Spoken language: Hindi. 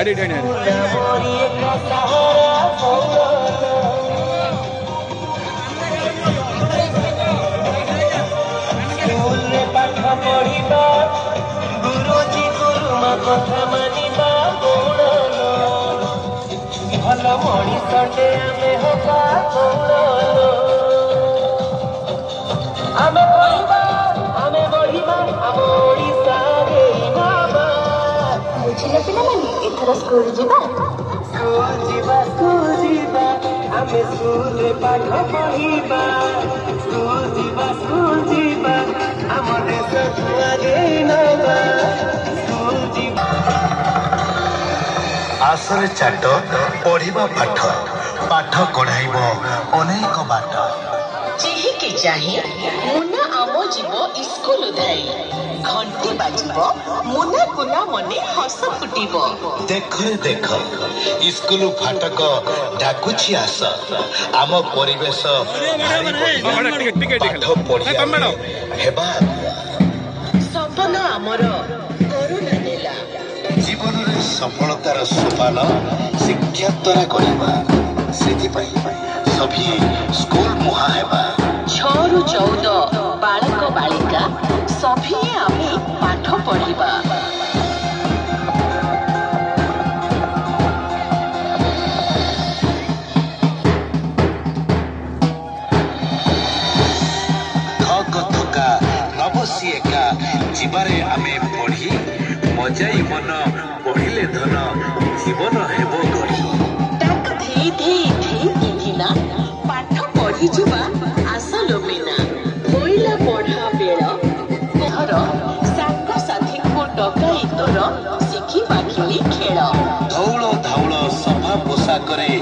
गाड़ी ढेने कथा मानिबा कौन भल मनीषटे आमे हवा कौन आमे बढ़िबा आमे बढ़िबा आम ओडिशा रे बाबा बुझिले पिला माने एथरा स्कूल जीवा आमे स्कूल पाठ पढ़िबा स्कूल जीवा आम देश आगे नबा आसरे चाट पढ़िबा पाठ पाठ कढ़ाइब अनेक बाट जेहि के चाहे मुना आमो जीव स्कूल धाई घंटी बाजिब मुना कुना मने हस फुटिब देख देख स्कूल फाटक डाकुछि आस आम परिवेश हेबा सपन आमर करुणा नेला जीवन रे सफलतार सोपान शिक्षा द्वारा करबा सेथिपाई सभी स्कूल मुहा हेबा 6 रु 14 बालक बालिका सभी आमे पाठ पढ़िबा थक थका नबसी एका जीवारे आमे पढ़ी मजाई मन पढ़िले धन जीवन हेबो गढ़ी ताक धे धे धे दिना पाठ पढ़ी जीवा आसल बिना होइला पढ़ा बेळ घर सांग साथी को डकाई तोर शिखी बाखिली खेळ धौल धाउल सफा पोषाक रे